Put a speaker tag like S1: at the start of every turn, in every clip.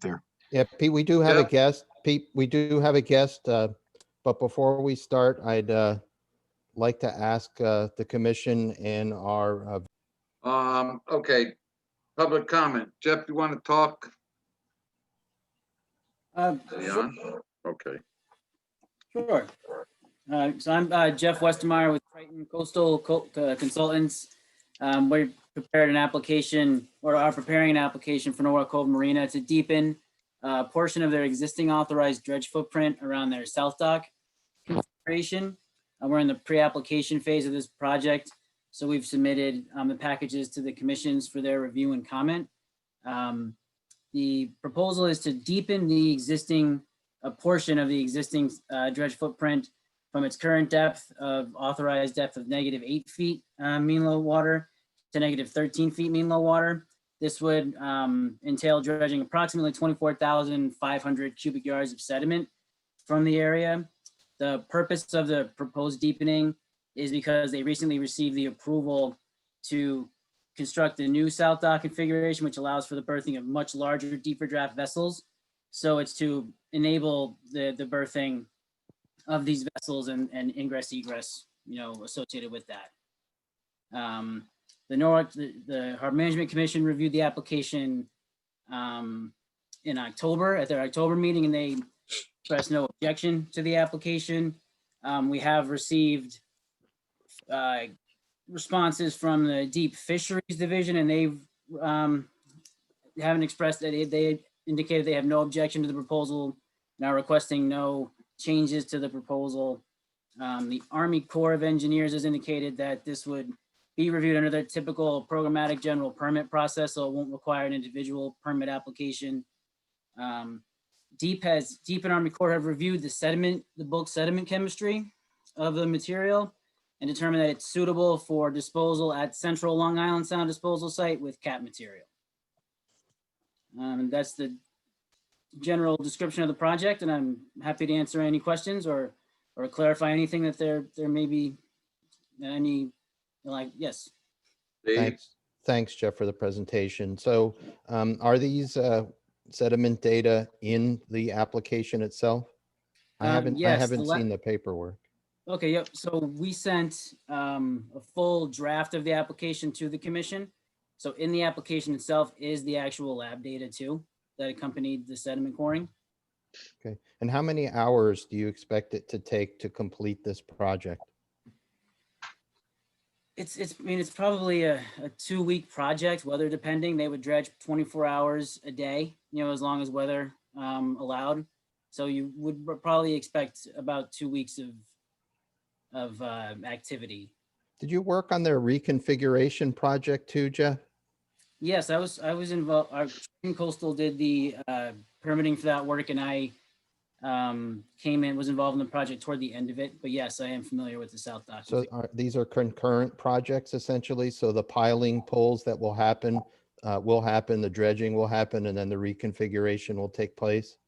S1: there.
S2: Yeah, Pete, we do have a
S3: Yeah.
S2: guest. Pete, we do have a guest, but before we start, I'd like to ask the commission and our
S3: Okay, public comment. Jeff, you want to talk? Is he on? Okay.
S4: Sure. So I'm Jeff Westermeyer with Triton Coastal Consultants. We prepared an application, or are preparing an application for Norwalk Cove Marina to deepen a portion of their existing authorized dredge footprint around their south dock configuration. We're in the pre-application phase of this project, so we've submitted the packages to the commissions for their review and comment. The proposal is to deepen the existing a portion of the existing dredge footprint from its current depth of authorized depth of -8 feet mean low water to -13 feet mean low water. This would entail dredging approximately 24,500 cubic yards of sediment from the area. The purpose of the proposed deepening is because they recently received the approval to construct a new south dock configuration, which allows for the berthing of much larger, deeper draft vessels. So it's to enable the berthing of these vessels and ingress egress, associated with that. The Harbor Management Commission reviewed the application in October at their October meeting, and they expressed no objection to the application. We have received responses from the Deep Fisheries Division, and they've haven't expressed that they indicated they have no objection to the proposal and are requesting no changes to the proposal. The Army Corps of Engineers has indicated that this would be reviewed under their typical programmatic general permit process, so it won't require an individual permit application. Deep and Army Corps have reviewed the bulk sediment chemistry of the material and determined that it's suitable for disposal at Central Long Island Sound disposal site with cap material. And that's the general description of the project, and I'm happy to answer any questions or clarify anything that there may be any, yes.
S2: Thanks, Jeff, for the presentation. So are these sediment data in the application itself? I haven't seen the paperwork.
S4: Okay, yep. So we sent a full draft of the application to the commission. So in the application itself is the actual lab data too that accompanied the sediment coring.
S2: Okay, and how many hours do you expect it to take to complete this project?
S4: It's probably a 2-week project, weather depending. They would dredge 24 hours a day, as long as weather allowed. So you would probably expect about 2 weeks of activity.
S2: Did you work on their reconfiguration project too, Jeff?
S4: Yes, I was involved. Our Coastal did the permitting for that work, and I was involved in the project toward the end of it. But yes, I am familiar with the South Dock.
S2: So these are concurrent projects essentially. So the piling pulls that will happen, the dredging will happen, and then the reconfiguration will take place.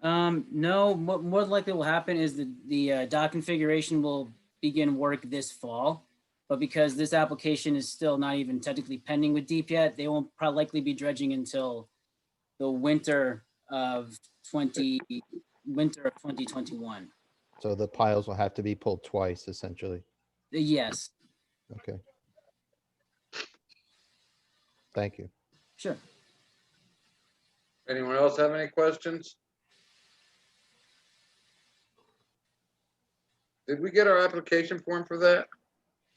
S4: No, what more likely will happen is the dock configuration will begin work this fall. But because this application is still not even technically pending with Deep yet, they won't probably likely be dredging until the winter of 2021.
S2: So the piles will have to be pulled twice, essentially.
S4: Yes.
S2: Okay. Thank you.
S4: Sure.
S3: Anyone else have any questions? Did we get our application form for that?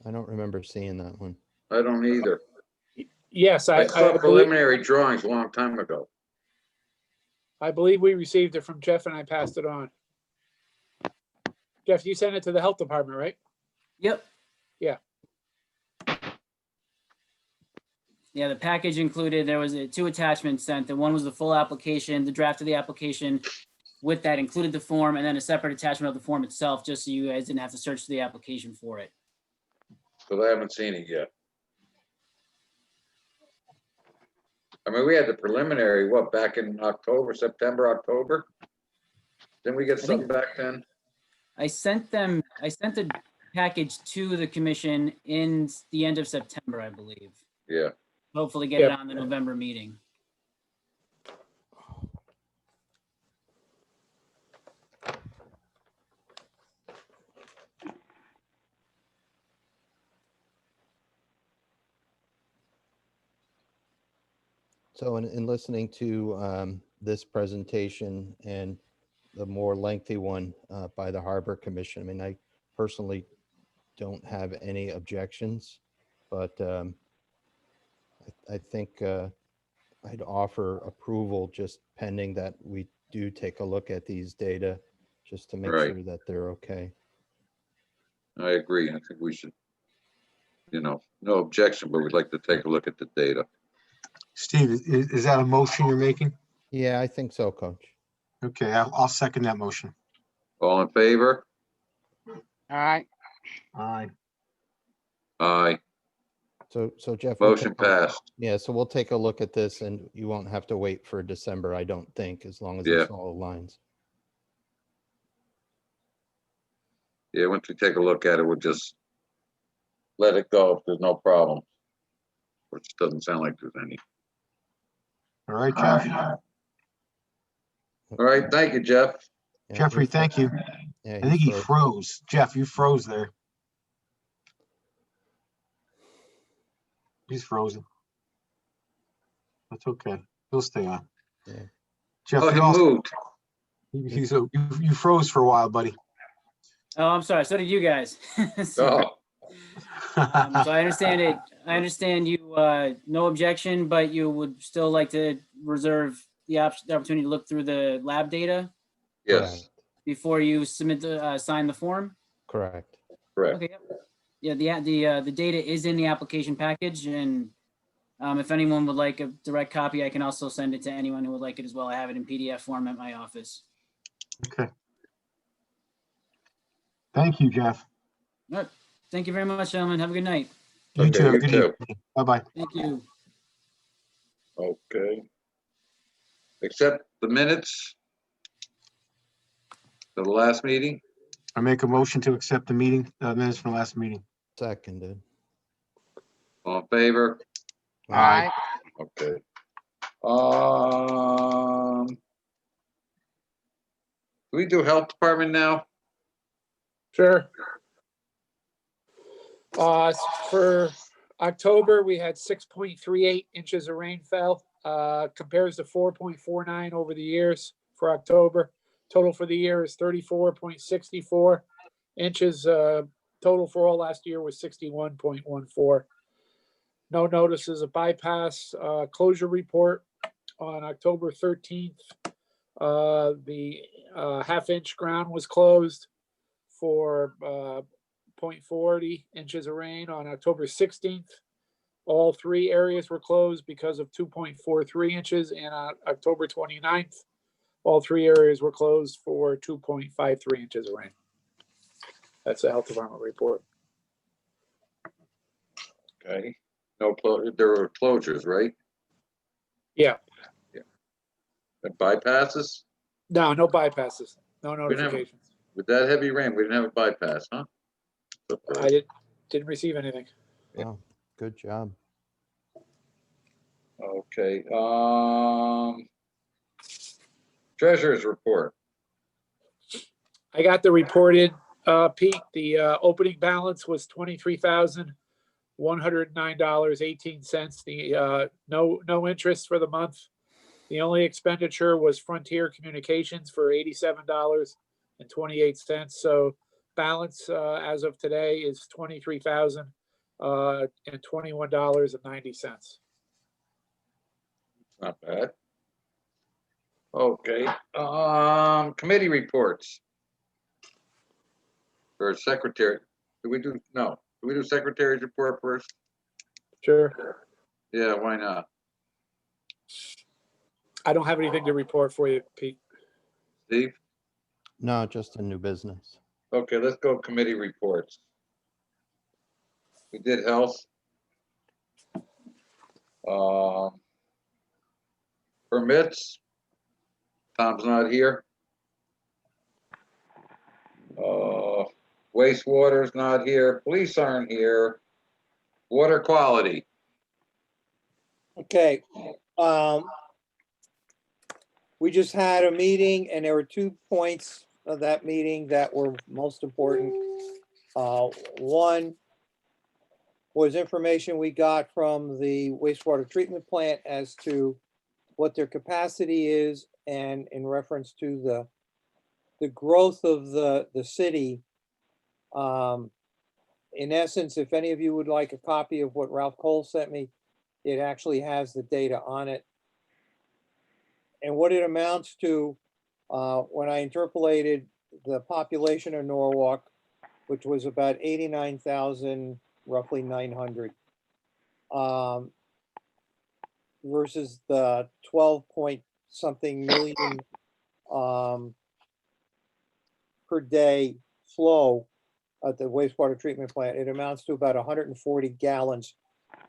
S2: I don't remember seeing that one.
S3: I don't either.
S5: Yes,
S3: I saw preliminary drawings a long time ago.
S5: I believe we received it from Jeff and I passed it on. Jeff, you sent it to the health department, right?
S4: Yep.
S5: Yeah.
S4: Yeah, the package included, there was 2 attachments sent. The one was the full application, the draft of the application. With that included the form, and then a separate attachment of the form itself, just so you guys didn't have to search the application for it.
S3: Because I haven't seen it yet. I mean, we had the preliminary, back in September, October? Didn't we get something back then?
S4: I sent the package to the commission in the end of September, I believe.
S3: Yeah.
S4: Hopefully get it on the November meeting.
S2: So in listening to this presentation and the more lengthy one by the Harbor Commission, I mean, I personally don't have any objections, but I think I'd offer approval just pending that we do take a look at these data, just to make
S3: Right.
S2: sure that they're okay.
S3: I agree. I think we should, no objection, but we'd like to take a look at the data.
S1: Steve, is that a motion you're making?
S2: Yeah, I think so, Coach.
S1: Okay, I'll second that motion.
S3: All in favor?
S6: Aye.
S1: Aye.
S3: Aye.
S2: So Jeff. we'll
S3: Motion
S2: take a-
S3: passed.
S2: Yeah, so we'll take a look at this and you won't have to wait for December, I don't think, as long as
S3: Yeah.
S2: it's all aligns.
S3: Yeah, once we take a look at it, we'll just let it go if there's no problem. Which doesn't sound like there's any.
S1: All right, Jeff.
S3: All right, thank you, Jeff.
S2: Yeah,
S1: Jeffrey,
S2: he's fro-
S1: thank you.
S2: Yeah,
S1: I think he
S2: fro-
S1: froze. Jeff, you froze there. He's frozen. That's okay. He'll stay on.
S2: Yeah.
S1: Jeff,
S3: Oh, he
S1: you also,
S3: moved.
S1: you froze for a while, buddy.
S4: Oh, I'm sorry. So did you guys. So
S3: Oh,
S4: I understand it. I understand you, no objection, but you would still like to reserve the opportunity to look through the lab data
S3: yes,
S4: before you submit the, sign the form?
S2: Correct.
S3: correct.
S4: Okay. Yep. Yeah, the data is in the application package, and if anyone would like a direct copy, I can also send it to anyone who would like it as well. I have it in PDF form at my office.
S1: Okay. Thank you, Jeff.
S4: All right. Thank you very much, gentlemen. Have a good night.
S1: You
S3: Okay,
S1: too.
S3: you
S1: Good
S3: too.
S1: evening. Bye-bye.
S4: Thank you.
S3: Okay. Accept the minutes of the last meeting.
S1: I make a motion to accept the meeting, minutes from the last meeting.
S2: Seconded.
S3: All in favor?
S6: Aye.
S3: Okay. Do we do health department now?
S5: Sure. For October, we had 6.38 inches of rain fell, compares to 4.49 over the years for October. Total for the year is 34.64 inches. Total for all last year was 61.14. No notices of bypass. Closure report on October 13th. The half-inch ground was closed for 0.40 inches of rain. On October 16th. All three areas were closed because of 2.43 inches, and on October 29th, all three areas were closed for 2.53 inches of rain. That's the health department report.
S3: Okay. No, there were closures, right?
S5: Yeah,
S3: And bypasses?
S5: no bypasses, no
S3: We didn't have-
S5: notifications.
S3: With that heavy rain, we didn't have a bypass, huh?
S5: I didn't receive anything.
S2: Wow, good job.
S3: Okay, treasurer's report.
S5: I got the report in, Pete. The opening balance was $23,109.18. The no interest for the month. The only expenditure was Frontier Communications for $87.28. So balance as of today is $23,021.90.
S3: Not bad. Okay, committee reports. For secretary, do we do secretary's report first?
S5: Sure.
S3: Yeah, why not?
S5: I don't have anything to report for you, Pete.
S3: Steve?
S2: No, just a new business.
S3: Okay, let's go committee reports. We did health. Permits. Tom's not here. Wastewater's not here. Police aren't here. Water quality.
S7: Okay, we just had a meeting and there were 2 points of that meeting that were most important. One was information we got from the wastewater treatment plant as to what their capacity is, and in reference to the growth of the city. In essence, if any of you would like a copy of what Ralph Cole sent me, it actually has the data on it. And what it amounts to, when I interpolated the population of Norwalk, which was about 89,000, roughly 900, versus the 12 point something million per day flow at the wastewater treatment plant, it amounts to about 140 gallons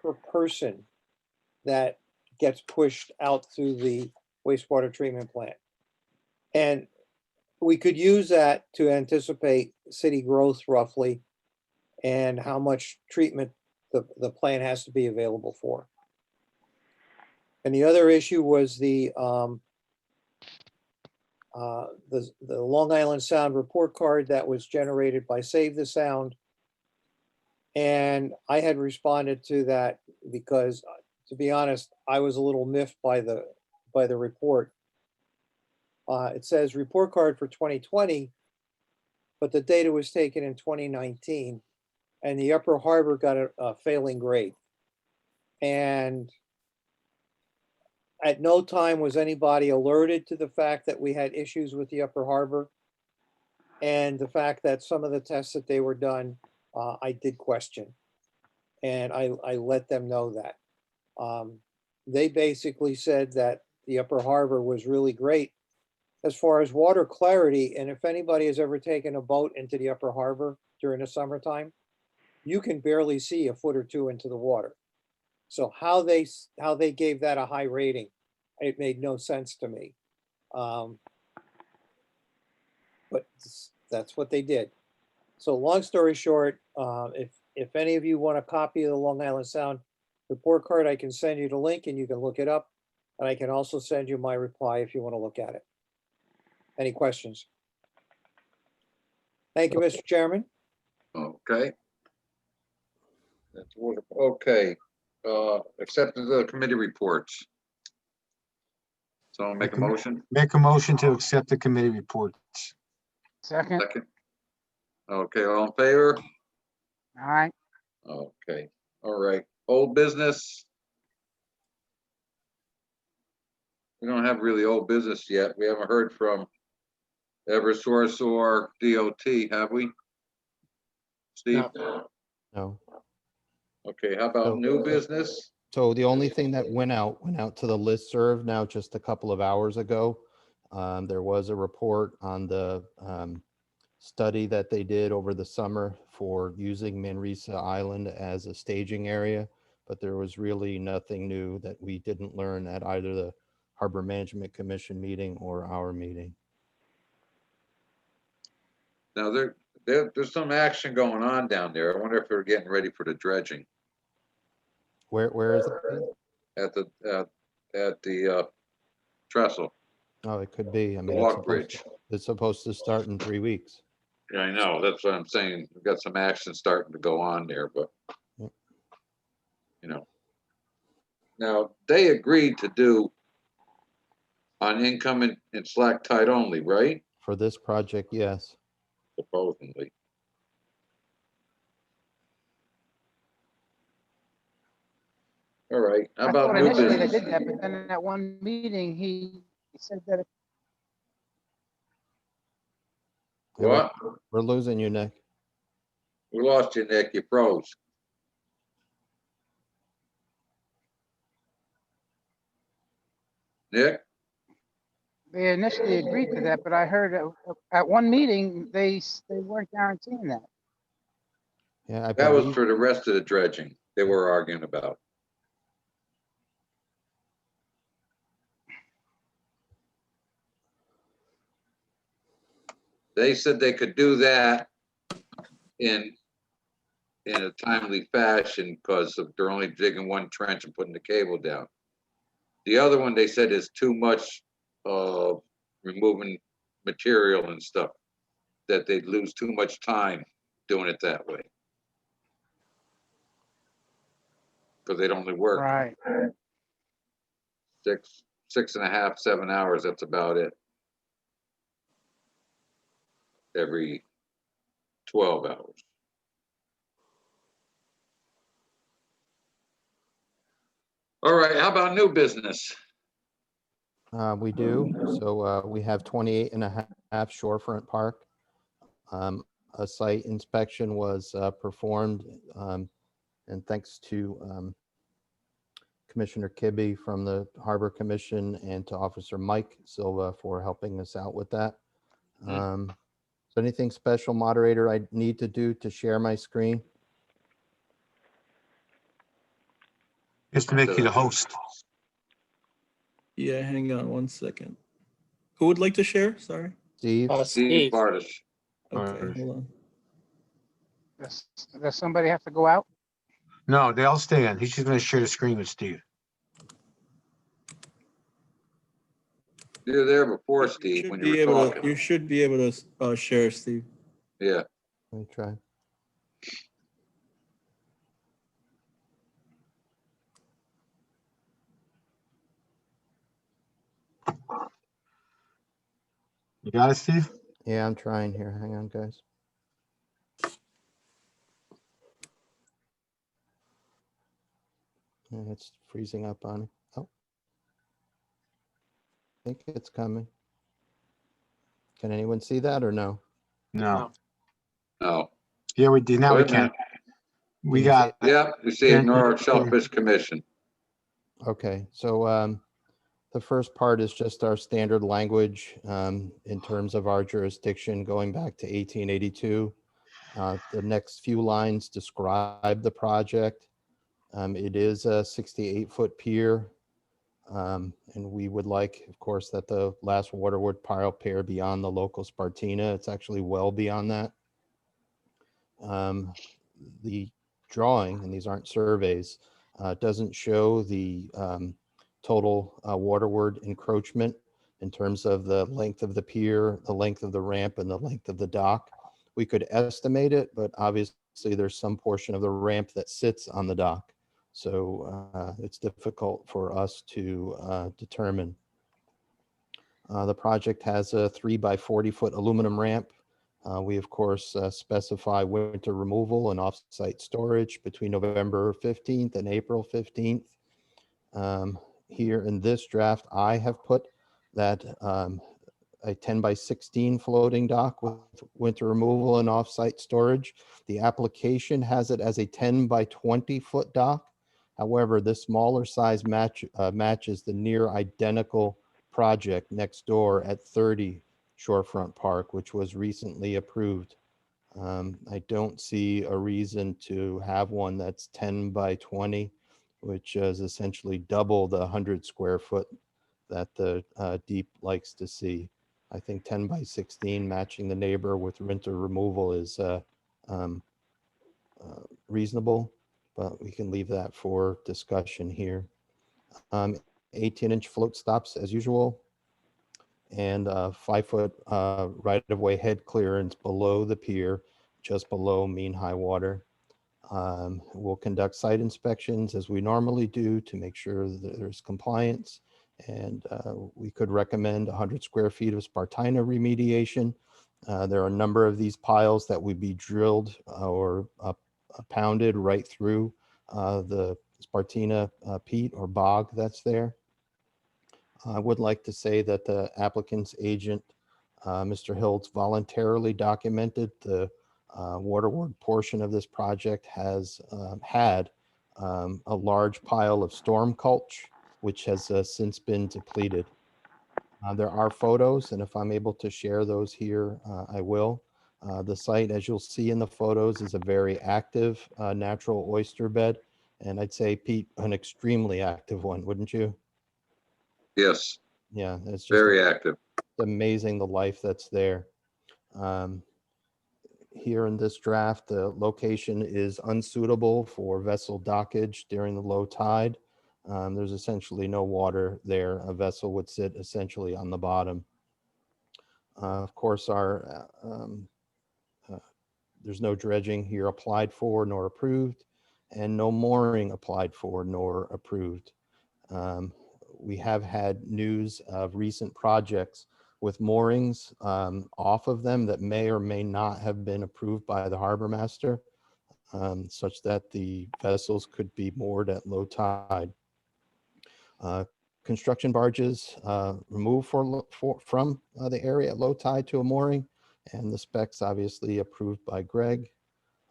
S7: per person that gets pushed out through the wastewater treatment plant. And we could use that to anticipate city growth roughly and how much treatment the plant has to be available for. And the other issue was the Long Island Sound report card that was generated by Save the Sound. And I had responded to that because, to be honest, I was a little miffed by the report. It says report card for 2020, but the data was taken in 2019, and the Upper Harbor got a failing grade. And at no time was anybody alerted to the fact that we had issues with the Upper Harbor, and the fact that some of the tests that they were done, I did question, and I let them know that. They basically said that the Upper Harbor was really great as far as water clarity, and if anybody has ever taken a boat into the Upper Harbor during the summertime, you can barely see a foot or two into the water. So how they gave that a high rating, it made no sense to me. But that's what they did. So long story short, if any of you want a copy of the Long Island Sound report card, I can send you the link and you can look it up. And I can also send you my reply if you want to look at it. Any questions? Thank you, Mr. Chairman.
S3: Okay. That's wonderful. Okay, accept the committee reports. So I'll make a motion.
S1: Make a motion to accept the committee reports.
S6: Second.
S3: Second. Okay, all in favor?
S6: All right.
S3: Okay, all right. Old business. We don't have really old business yet. We haven't heard from Eversource or DOT, have we? Steve?
S2: No.
S3: Okay, how about new business?
S2: So the only thing that went out to the listserv now just a couple of hours ago. There was a report on the study that they did over the summer for using Manresa Island as a staging area, but there was really nothing new that we didn't learn at either the Harbor Management Commission meeting or our meeting.
S3: Now there's some action going on down there. I wonder if they're getting ready for the dredging
S2: Where is it?
S3: at the trestle,
S2: Oh, it could be. I
S3: the
S2: mean,
S3: walk bridge.
S2: it's supposed to start in 3 weeks.
S3: Yeah, I know. That's what I'm saying. We've got some action starting to go on there, but
S2: Yep.
S3: you know. Now they agreed to do on income and slack tide only, right?
S2: For this project, yes.
S3: Supposedly. All right, how
S6: I
S3: about
S6: thought
S3: new
S6: initially they
S3: business?
S6: did that, but then in that one meeting, he said that
S3: What?
S2: We're losing you, Nick.
S3: We lost you, Nick. You froze. Nick?
S6: they initially agreed to that, but I heard at one meeting, they weren't guaranteeing that.
S2: Yeah, I
S3: That was
S2: believe,
S3: for the rest of the dredging they were arguing about. They said they could do that in a timely fashion because they're only digging one trench and putting the cable down. The other one, they said, is too much removing material and stuff, that they'd lose too much time doing it that way. Because they'd only work
S6: Right.
S3: 6.5, 7 hours, that's about it. Every 12 hours. All right, how about new business?
S2: We do. So we have 28 and a half Shorefront Park. A site inspection was performed, and thanks to Commissioner Kibbe from the Harbor Commission and to Officer Mike Silva for helping us out with that. So anything special, moderator, I need to do to share my screen?
S1: Just to make you the host.
S8: Yeah, hang on one second. Who would like to share? Sorry.
S2: Steve?
S3: Steve
S5: Steve,
S3: Bartis.
S8: Okay,
S1: Alright.
S8: hold on.
S6: Does somebody have to go out?
S1: No, they all stay in. He's just gonna share the screen with Steve.
S3: You were there before, Steve, when you were talking.
S8: You should be able to share, Steve.
S3: Yeah.
S2: Let me try.
S1: You got it, Steve?
S2: Yeah, I'm trying here. Hang on, guys. Yeah, it's freezing up on it. Oh. I think it's coming. Can anyone see that or no?
S1: No.
S3: No.
S1: Yeah, we did. Now we
S3: Wait a
S1: can.
S3: minute.
S1: We
S2: Can you
S1: got,
S3: Yep, you see it, North Shellfish Commission.
S2: Okay, so the first part is just our standard language in terms of our jurisdiction going back to 1882. The next few lines describe the project. It is a 68-foot pier. And we would like, of course, that the last waterward pile pair beyond the local Spartina. It's actually well beyond that. The drawing, and these aren't surveys, doesn't show the total waterward encroachment in terms of the length of the pier, the length of the ramp, and the length of the dock. We could estimate it, but obviously there's some portion of the ramp that sits on the dock. So it's difficult for us to determine. The project has a 3 by 40-foot aluminum ramp. We, of course, specify winter removal and off-site storage between November 15th and April 15th. Here in this draft, I have put that a 10 by 16 floating dock with winter removal and off-site storage. The application has it as a 10 by 20-foot dock. However, this smaller size matches the near identical project next door at 30 Shorefront Park, which was recently approved. I don't see a reason to have one that's 10 by 20, which is essentially double the 100 square foot that the Deep likes to see. I think 10 by 16 matching the neighbor with winter removal is reasonable, but we can leave that for discussion here. 18-inch float stops as usual, and 5-foot right-of-way head clearance below the pier, just below mean high water. We'll conduct site inspections as we normally do to make sure that there's compliance, and we could recommend 100 square feet of Spartina remediation. There are a number of these piles that would be drilled or pounded right through the Spartina peat or bog that's there. I would like to say that the applicant's agent, Mr. Hiltz, voluntarily documented the waterward portion of this project has had a large pile of storm mulch, which has since been depleted. There are photos, and if I'm able to share those here, I will. The site, as you'll see in the photos, is a very active natural oyster bed. And I'd say, Pete, an extremely active one, wouldn't you?
S3: Yes,
S2: Yeah, it's just
S3: very active.
S2: amazing the life that's there. Here in this draft, the location is unsuitable for vessel dockage during the low tide. There's essentially no water there. A vessel would sit essentially on the bottom. Of course, there's no dredging here applied for nor approved, and no mooring applied for nor approved. we have had news of recent projects with moorings off of them that may or may not have been approved by the harbor master, such that the vessels could be moored at low tide. Construction barges removed from the area at low tide to a mooring, and the specs obviously approved by Greg.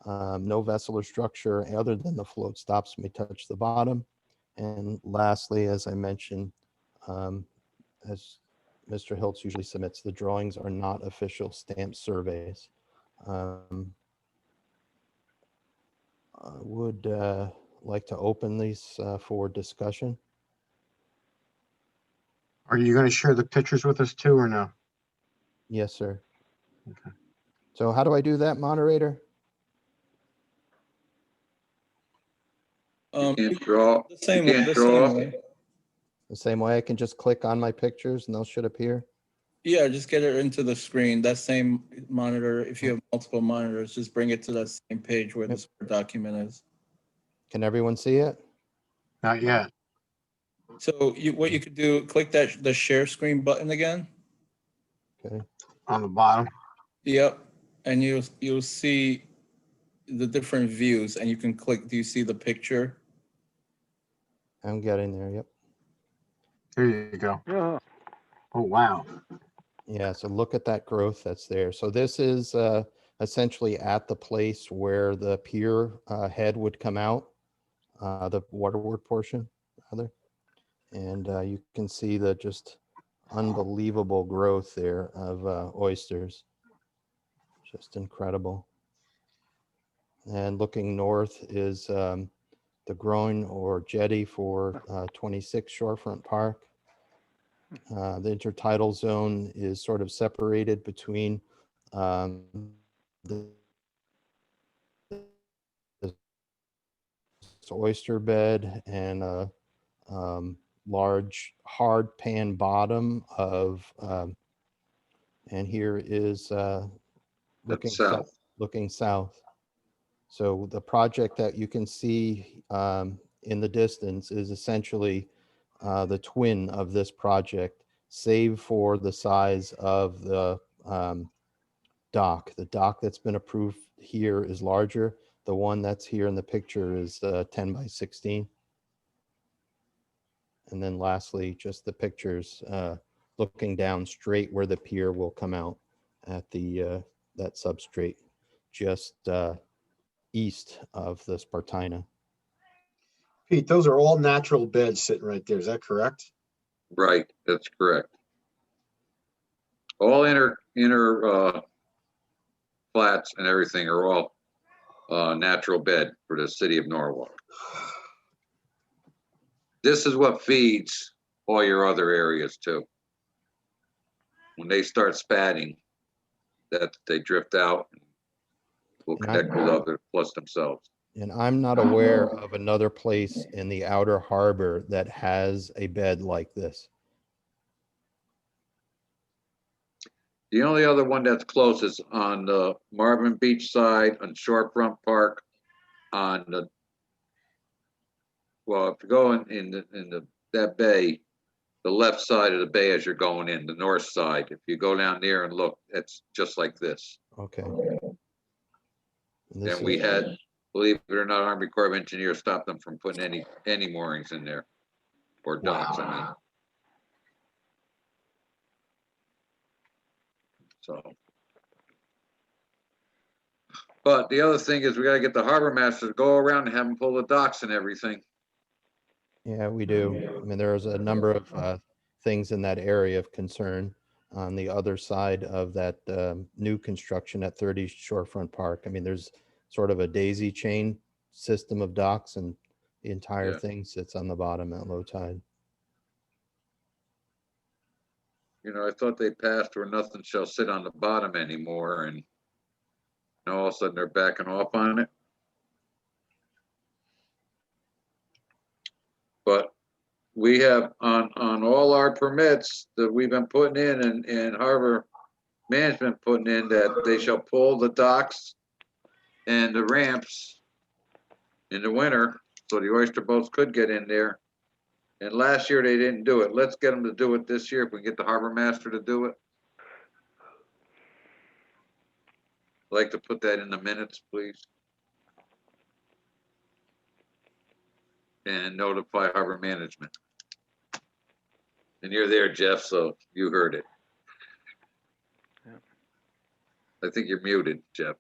S2: No vessel or structure other than the float stops may touch the bottom. And lastly, as I mentioned, as Mr. Hiltz usually submits, the drawings are not official stamp surveys. I would like to open these for discussion.
S1: Are you going to share the pictures with us too, or no?
S2: Yes, sir.
S1: Okay.
S2: So how do I do that, moderator?
S3: You can't draw,
S8: The same,
S3: you can't
S8: the
S3: draw.
S8: same way.
S2: The same way I can just click on my pictures and they'll should appear?
S8: Yeah, just get it into the screen. That same monitor, if you have multiple monitors, just bring it to that same page where this document is.
S2: Can everyone see it?
S1: Not yet.
S8: So what you could do, click the share screen button again.
S2: Okay.
S1: On the bottom.
S8: Yep. And you'll see the different views and you can click, do you see the picture?
S2: I'm getting there. Yep.
S1: There you go.
S6: Yeah.
S1: Oh, wow.
S2: Yeah, so look at that growth that's there. So this is essentially at the place where the pier head would come out, the waterward portion, rather. And you can see the just unbelievable growth there of oysters. Just incredible. And looking north is the groin or jetty for 26 Shorefront Park. The intertidal zone is sort of separated between the oyster bed and a large hard pan bottom of, and here is looking
S3: south.
S2: looking south. So the project that you can see in the distance is essentially the twin of this project, save for the size of the dock. The dock that's been approved here is larger. The one that's here in the picture is 10 by 16. And then lastly, just the pictures looking down straight where the pier will come out at the that substrate just east of the Spartina.
S1: Pete, those are all natural beds sitting right there. Is that correct?
S3: Right, that's correct. All inner flats and everything are all natural bed for the city of Norwalk. This is what feeds all your other areas too. When they start spatting, that they drift out, and will connect with other plus themselves.
S2: And I'm not aware of another place in the outer harbor that has a bed like this.
S3: The only other one that's close is on the Marvin Beach side, on Shorefront Park, on the, well, if you go in that bay, the left side of the bay as you're going in, the north side, if you go down there and look, it's just like this.
S2: Okay.
S3: And we had, believe it or not, Army Corps of Engineers stopped them from putting any moorings in there, or docks, I mean. So. But the other thing is we gotta get the harbor master to go around and have them pull the docks and everything.
S2: Yeah, we do. I mean, there's a number of things in that area of concern on the other side of that new construction at 30 Shorefront Park. I mean, there's sort of a daisy chain system of docks, and the entire thing sits on the bottom at low tide.
S3: You know, I thought they passed where nothing shall sit on the bottom anymore, and now all of a sudden they're backing off on it. But we have on all our permits that we've been putting in and harbor management putting in, that they shall pull the docks and the ramps in the winter, so the oyster boats could get in there And last year they didn't do it. Let's get them to do it this year. If we get the harbor master to do it. I'd like to put that in the minutes, please. And notify harbor management. And you're there, Jeff, so you heard it. I think you're muted, Jeff.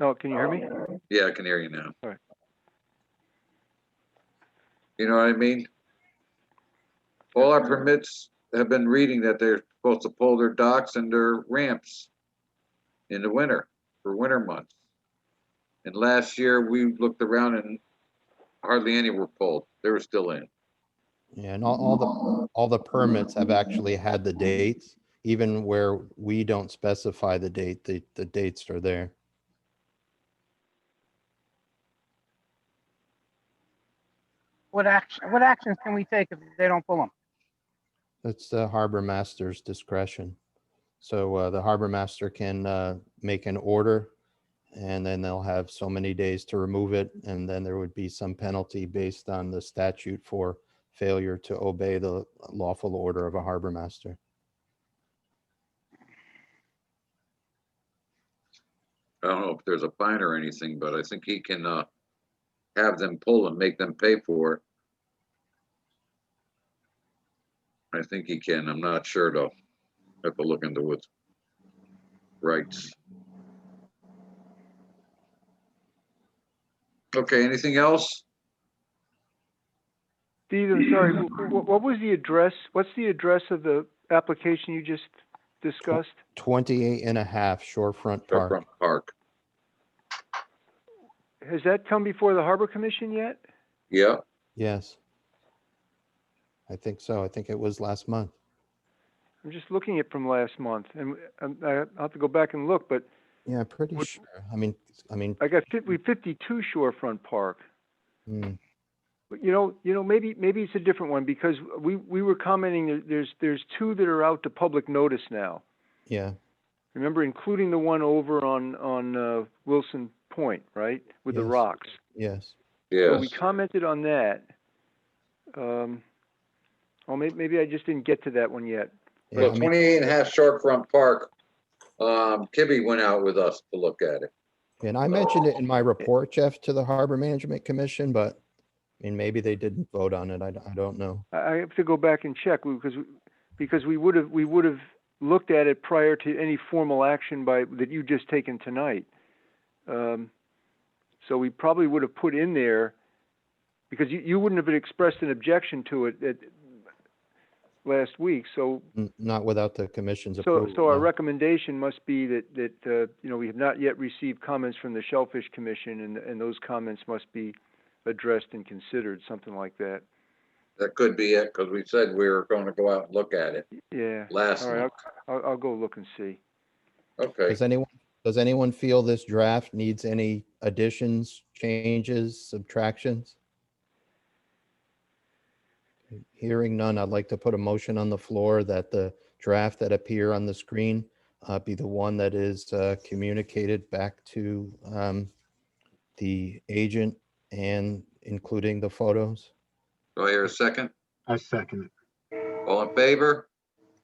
S9: No, can you hear me?
S3: Yeah, I can hear you now.
S9: All right.
S3: You know what I mean? All our permits have been reading that they're supposed to pull their docks and their ramps in the winter, for winter months. And last year, we looked around and hardly any were pulled. They were still in.
S2: Yeah, and all the permits have actually had the dates, even where we don't specify the date, the dates are there.
S6: What actions can we take if they don't pull them?
S2: That's the harbor master's discretion. So the harbor master can make an order, and then they'll have so many days to remove it, and then there would be some penalty based on the statute for failure to obey the lawful order of a harbor master.
S3: I don't know if there's a fine or anything, but I think he can have them pull and make them pay for it. I think he can. I'm not sure though. Have to look into his rights. Okay, anything else?
S9: Steve, I'm sorry, what was the address? What's the address of the application you just discussed?
S2: 28 and a half Shorefront Park.
S3: Shorefront Park.
S9: Has that come before the Harbor Commission yet?
S3: Yeah,
S2: Yes. I think so. I think it was last month.
S9: I'm just looking at from last month, and I'll have to go back and look, but
S2: Yeah, pretty
S9: What-
S2: sure. I mean,
S9: I got 52 Shorefront Park.
S2: mm,
S9: But maybe it's a different one, because we were commenting that there's two that are out to public notice now.
S2: yeah,
S9: Remember, including the one over on Wilson Point, right, with the
S2: Yes.
S9: rocks.
S2: yes.
S9: So we
S3: yes.
S9: commented on that. Maybe I just didn't get to that one yet.
S2: Yeah,
S3: Well,
S2: I mean,
S3: 28 and a half Shorefront Park. Kibby went out with us to look at it.
S2: and I mentioned it in my report, Jeff, to the Harbor Management Commission, but I mean, maybe they didn't vote on it. I don't know.
S9: I have to go back and check, because we would have looked at it prior to any formal action that you just taken tonight. So we probably would have put in there, because you wouldn't have expressed an objection to it last week. So
S2: Not without the commission's
S9: So
S2: approval.
S9: our
S2: no.
S9: recommendation must be that we have not yet received comments from the Shellfish Commission, and those comments must be addressed and considered, something like that.
S3: That could be it, because we said we were going to go out and look at it
S9: Yeah.
S3: last
S9: All right,
S3: month.
S9: I'll go look and see.
S3: Okay,
S2: Does anyone feel this draft needs any additions, changes, subtractions? Hearing none, I'd like to put a motion on the floor that the draft that appear on the screen be the one that is communicated back to the agent and including the photos.
S3: do I hear a second?
S1: I second it.
S3: All in favor?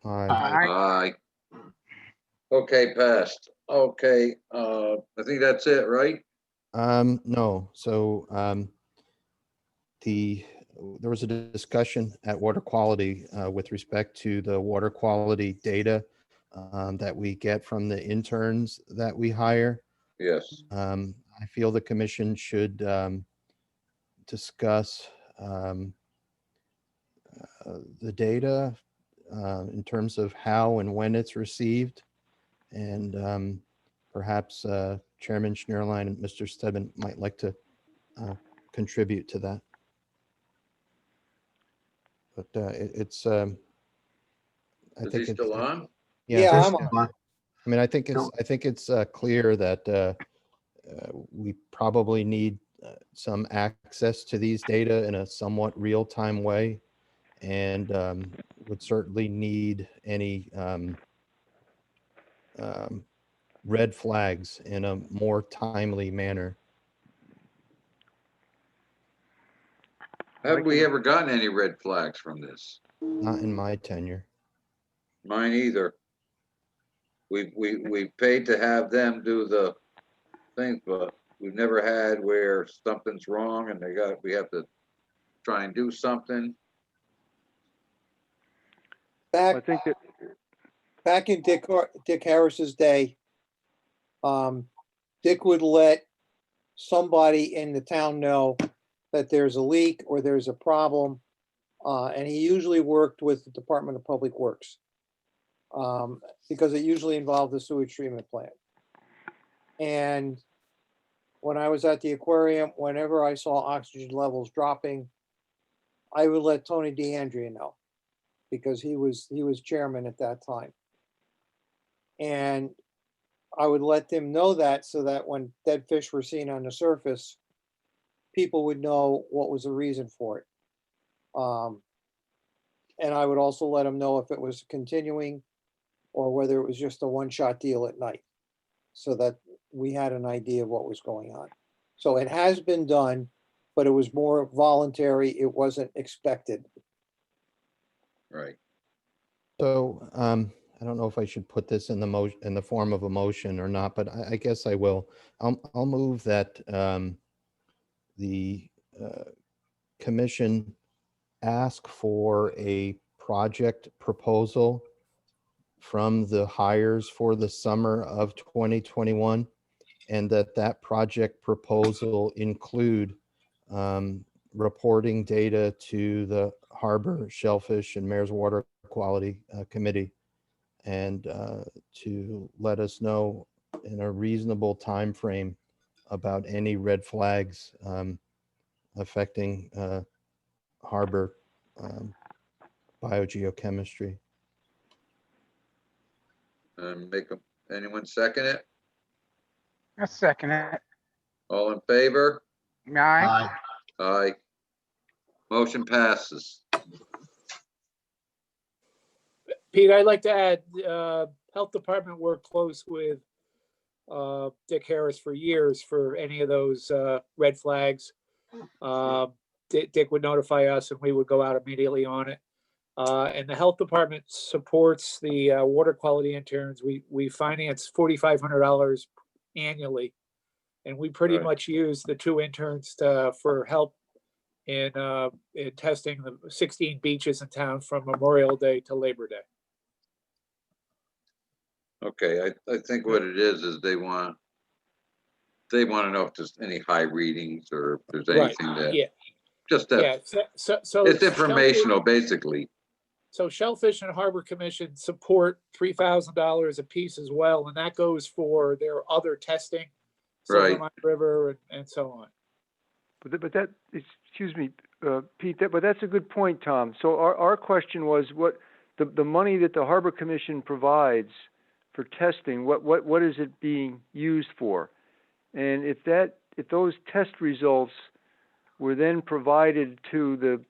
S2: Aye.
S3: Aye. Okay, passed. Okay, I think that's it, right?
S2: No, so there was a discussion at water quality with respect to the water quality data that we get from the interns that we hire.
S3: Yes.
S2: I feel the commission should discuss the data in terms of how and when it's received. And perhaps Chairman Schnurline and Mr. Stebbin might like to contribute to that. But it's, I
S3: Is
S2: think
S3: he
S2: it's,
S3: still on?
S7: Yeah,
S1: Chris,
S7: I'm on.
S2: I mean, I think it's clear that we probably need some access to these data in a somewhat real-time way, and would certainly need any red flags in a more timely manner.
S3: Have we ever gotten any red flags from this?
S2: Not in my tenure.
S3: Mine either. We paid to have them do the thing, but we've never had where something's wrong and we have to try and do something.
S9: I
S7: Back,
S9: think that,
S7: back in Dick Harris's day, Dick would let somebody in the town know that there's a leak or there's a problem. And he usually worked with the Department of Public Works. Because it usually involved the sewage treatment plant. And when I was at the aquarium, whenever I saw oxygen levels dropping, I would let Tony DeAndrea know, because he was chairman at that time. And I would let them know that, so that when dead fish were seen on the surface, people would know what was the reason for it. And I would also let them know if it was continuing or whether it was just a one-shot deal at night, so that we had an idea of what was going on. So it has been done, but it was more voluntary. It wasn't expected.
S3: Right.
S2: So I don't know if I should put this in the form of a motion or not, but I guess I will. I'll move that the commission ask for a project proposal from the hires for the summer of 2021, and that project proposal include reporting data to the Harbor, Shellfish, and Mayor's Water Quality Committee, and to let us know in a reasonable time frame about any red flags affecting harbor biogeochemistry.
S3: Anyone second it?
S6: I second it.
S3: All in favor?
S6: Aye.
S1: Aye.
S3: Aye. Motion passes.
S5: Pete, I'd like to add, Health Department worked close with Dick Harris for years for any of those red flags. Dick would notify us and we would go out immediately on it. And the Health Department supports the water quality interns. We finance $4,500 annually. And we pretty
S3: Right.
S5: much use the 2 interns for help in testing the 16 beaches in town from Memorial Day to Labor Day.
S3: Okay, I think what it is they want to know if there's any high readings or if there's
S5: Right,
S3: anything that,
S5: yeah,
S3: just that,
S5: yeah. So
S3: it's informational, basically.
S5: So Shellfish and Harbor Commission support $3,000 a piece as well, and that goes for their other testing,
S3: Right.
S5: Silver Mine River and so on.
S9: but that, excuse me, Pete, but that's a good point, Tom. So our question was, what the money that the Harbor Commission provides for testing, what is it being used for? And if those test results were then provided to the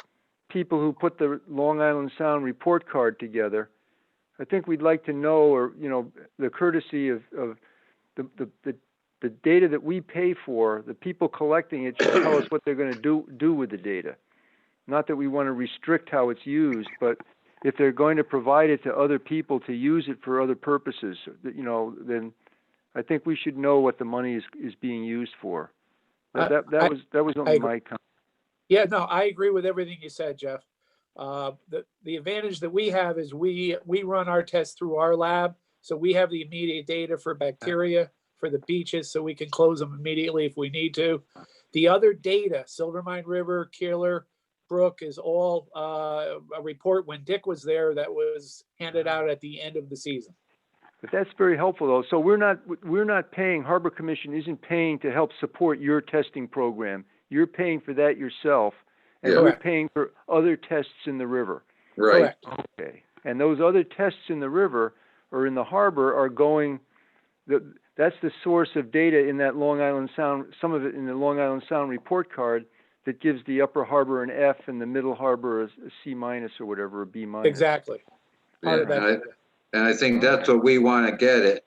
S9: people who put the Long Island Sound report card together, I think we'd like to know, or the courtesy of the data that we pay for, the people collecting it should tell us what they're going to do with the data. Not that we want to restrict how it's used, but if they're going to provide it to other people to use it for other purposes, then I think we should know what the money is being used for. That was only my comment.
S5: Yeah, no, I agree with everything you said, Jeff. The advantage that we have is we run our tests through our lab, so we have the immediate data for bacteria for the beaches, so we can close them immediately if we need to. The other data, Silver Mine River, Keeler Brook, is all a report when Dick was there that was handed out at the end of the season.
S9: But that's very helpful, though. So we're not paying, Harbor Commission isn't paying to help support your testing program. You're paying for that yourself, and
S3: Yeah.
S9: we're paying for other tests in the river.
S3: Right.
S5: Correct.
S9: Okay. And those other tests in the river or in the harbor are going, that's the source of data in that Long Island Sound, some of it in the Long Island Sound report card that gives the upper harbor an F and the middle harbor a C- or whatever, a B-.
S5: Exactly.
S3: Yeah, and I think that's what we want to get it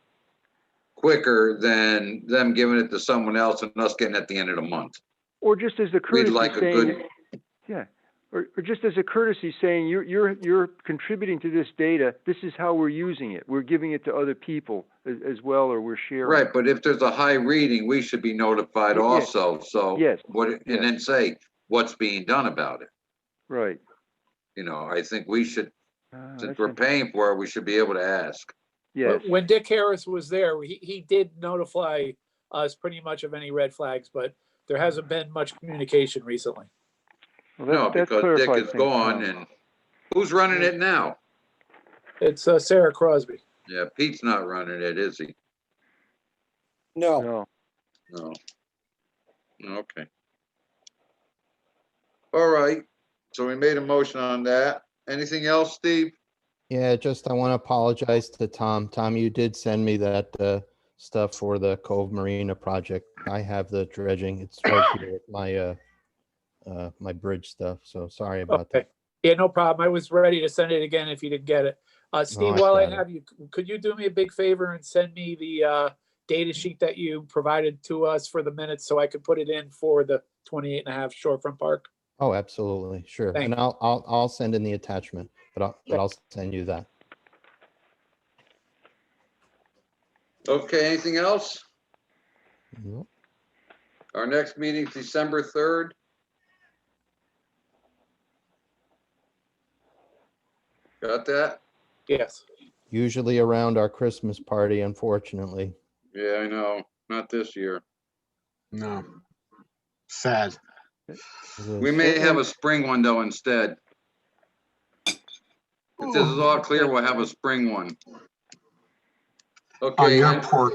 S3: quicker than them giving it to someone else and us getting it at the end of the month.
S9: Or just as the
S3: We'd
S9: courtesy
S3: like a
S9: saying,
S3: good,
S9: Yeah, or just as a courtesy saying, you're contributing to this data, this is how we're using it. We're giving it to other people as well, or we're sharing.
S3: Right, but if there's a high reading, we should be notified
S9: Yeah.
S3: also, so.
S9: Yes,
S3: What,
S9: yes.
S3: and then say what's being done about it.
S9: Right.
S3: You know, I think we should, since
S9: That's
S3: we're
S9: interesting.
S3: paying for it, we should be able to ask.
S9: Yes.
S5: When Dick Harris was there, he did notify us pretty much of any red flags, but there hasn't been much communication recently.
S9: Well,
S3: No,
S9: that
S3: because Dick
S9: clarifies
S3: is
S9: things,
S3: gone
S9: Tom.
S3: and who's running it now?
S5: It's Sarah Crosby.
S3: Yeah, Pete's not running it, is he?
S7: No,
S9: No.
S3: No. Okay. All right, so we made a motion on that. Anything else, Steve?
S2: Yeah, just I want to apologize to Tom. Tom, you did send me that stuff for the Cove Marina project. I have the dredging. It's right here with my bridge stuff. So sorry about
S5: Okay.
S2: that.
S5: Yeah, no problem. I was ready to send it again if you didn't get it. Steve,
S2: I
S5: while I
S2: got it.
S5: have you, could you do me a big favor and send me the data sheet that you provided to us for the minutes so I could put it in for the 28 and a half Shorefront Park?
S2: Oh, absolutely, sure.
S5: Thank
S2: And I'll send in the attachment, but I'll send you that.
S3: Okay, anything else?
S2: Nope.
S3: Our next meeting's December 3rd. Got that?
S5: Yes.
S2: Usually around our Christmas party, unfortunately.
S3: Yeah, I know. Not this year.
S1: No. Sad.
S2: It
S3: We
S2: is.
S3: may have a spring one though instead. If this is all clear, we'll have a spring one.
S1: On
S3: Okay,
S1: your
S3: and
S1: porch.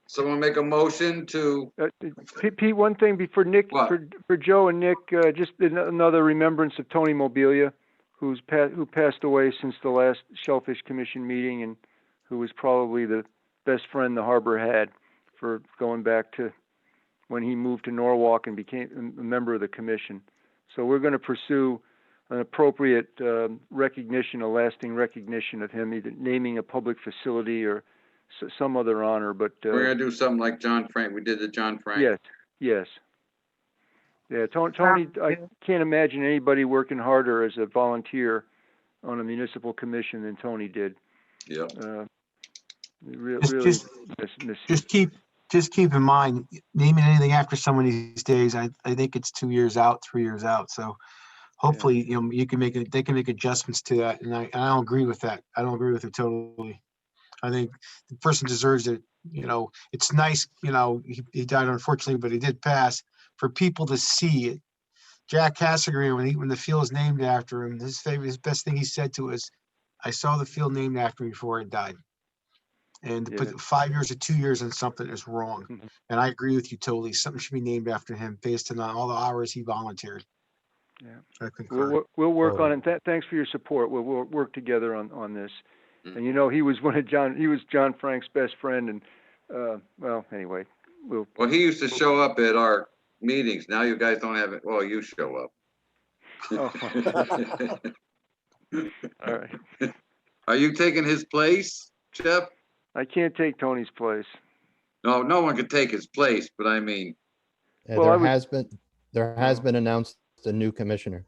S3: someone make a motion to,
S9: Pete, one thing before Nick,
S3: What?
S9: for Joe and Nick, just another remembrance of Tony Mobilia, who passed away since the last Shellfish Commission meeting, and who was probably the best friend the harbor had for going back to when he moved to Norwalk and became a member of the commission. So we're going to pursue an appropriate recognition, a lasting recognition of him, either naming a public facility or some other honor. But
S3: we're gonna do something like John Frank, we did the John Frank.
S9: yes. Yeah, Tony, I can't imagine anybody working harder as a volunteer on a municipal commission than Tony did.
S3: Yeah.
S9: Really miss you.
S1: Just keep in mind, naming anything after someone these days, I think it's 2 years out, 3 years out. So hopefully, you can they can make adjustments to that. And I don't agree with that. I don't agree with it totally. I think the person deserves it. It's nice, he died unfortunately, but he did pass, for people to see it. Jack Casagreen, when the field is named after him, his best thing he said to us, I saw the field named after me before I died. And to put 5 years or 2 years on something is wrong.
S9: Mhm.
S1: And I agree with you totally. Something should be named after him based on all the hours he volunteered.
S9: Yeah.
S1: I concur.
S9: We'll work on it. Thanks for your support. We'll work together on this. And he was John Frank's best friend. And well, anyway,
S3: Well, he used to show up at our meetings. Now you guys don't have it. Well, you show up.
S9: oh, all right.
S3: Are you taking his place, Jeff?
S9: I can't take Tony's place.
S3: No, no one could take his place, but I mean,
S2: Yeah,
S9: Well,
S2: there has been announced a new commissioner.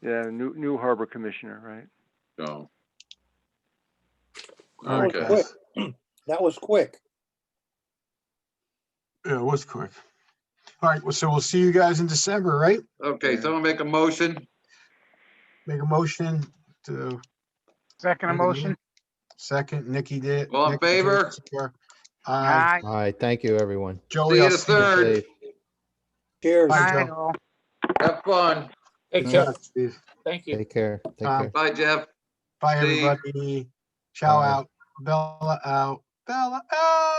S9: Yeah, new harbor commissioner, right?
S3: no.
S1: All right,
S3: Okay.
S1: guys.
S7: that was quick.
S1: Yeah, it was quick. All right, well, so we'll see you guys in December, right?
S3: Okay, someone make a motion.
S1: Make a motion to
S6: Second emotion.
S1: second. Nikki did.
S3: All in
S1: Nick,
S3: favor?
S1: Aye.
S6: Aye.
S2: All right, thank you, everyone.
S1: Joey,
S3: See you
S1: I'll
S3: the
S1: see you.
S3: third.
S2: Safe.
S7: Cheers.
S1: Bye,
S6: Aye,
S1: Joe.
S6: all.
S3: Have fun.
S5: Take
S1: Good
S5: care.
S1: job, Steve.
S5: Thank you.
S2: Take care. Take care.
S3: Bye, Jeff.
S1: Bye,
S3: Steve.
S1: everybody. Ciao
S2: Bye.
S1: out. Bella out. Bella out.